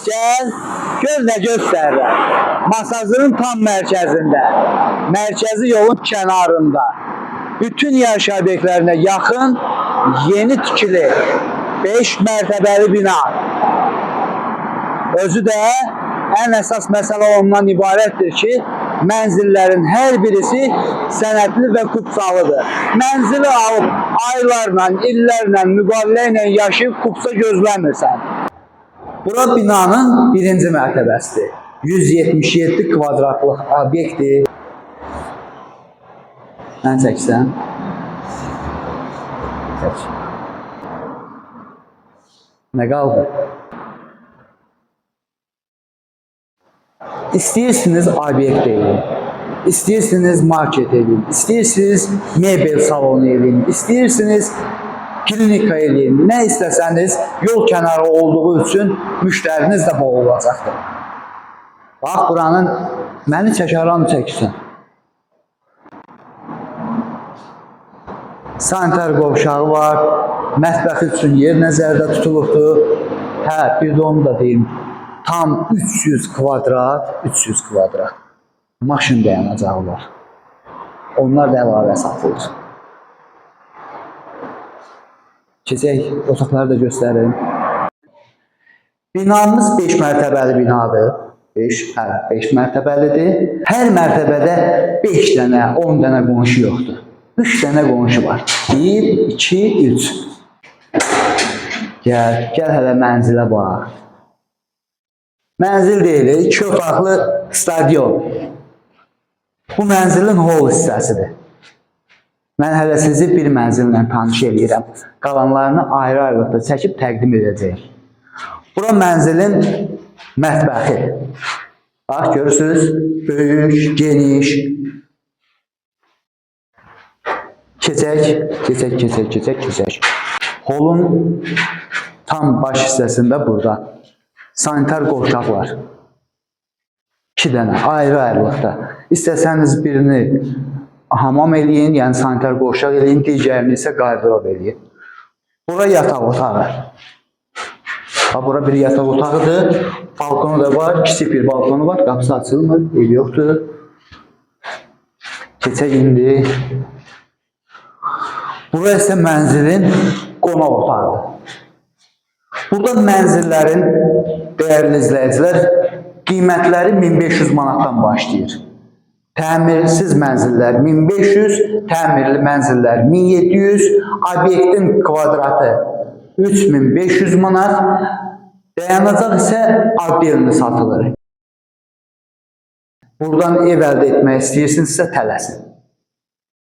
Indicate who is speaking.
Speaker 1: Gel, gör nə göstərirəm. Masajın tam mərkəzində, mərkəzi yolun kənarında, bütün yaşayış obyektlərinə yaxın yeni tikili 5 mərtəbəli bina. Özü də ən əsas məsələ ondan ibarətdir ki, mənzillərin hər birisi sənədli və kupsalıdır. Mənzili alıb aylarla, illərlə, müqavilə ilə yaşayıb kupsa gözləmirsən. Bura binanın birinci mərtəbəsidir. 177 kvadratlıq obyektdir. Mən çəksən. Çək. Nə qaldı? İstəyirsiniz obyekt edin, istəyirsiniz market edin, istəyirsiniz mebel salonu edin, istəyirsiniz klinika edin, nə istəsəniz yol kənarı olduğu üçün müştəriniz də bol olacaqdır. Bax, buranın məni çəkəran çəksin. Sanitar qovşağı var, mətbəxi üçün yer nəzərdə tutulubdur. Hə, bir də onu da deyim. Tam 300 kvadrat maşın dayanacağı var. Onlar da əlavə satılır. Keçək, otaqları da göstərim. Binamız 5 mərtəbəli binadır. 5 mərtəbəlidir. Hər mərtəbədə 5 dənə, 10 dənə qonşu yoxdur. 3 dənə qonşu var. 1, 2, 3. Gəl hələ mənzilə bax. Mənzil deyil, 2 otaqlı stadion. Bu mənzilin hol hissəsidir. Mən hələ sizi bir mənzillə tanış edirəm. Qalanlarını ayrı-ayrılıqda çəkib təqdim edəcəyim. Bura mənzilin mətbəxi. Bax, görürsünüz, böyük, geniş. Keçək. Holun tam baş hissəsində burada sanitar qovşaq var. 2 dənə ayrı-ayrılıqda. İstəsəniz birini hamam eləyin, yəni sanitar qovşaq eləyin, digərini isə qardırob eləyin. Bura yataq otağı. Bura bir yataq otağıdır. Balkonu da var, kiçik bir balkonu var, qapısı açılmır, ev yoxdur. Keçək indi. Bura isə mənzilin qonaq otağıdır. Burada mənzillərin, dəyərli izləyicilər, qiymətləri 1500 manatdan başlayır. Təmirsiz mənzillər 1500, təmirli mənzillər 1700, obyektin kvadratı 3500 manat, dayanacaq isə addelini satılır. Buradan ev əldə etmək istəyirsinizsə tələsin.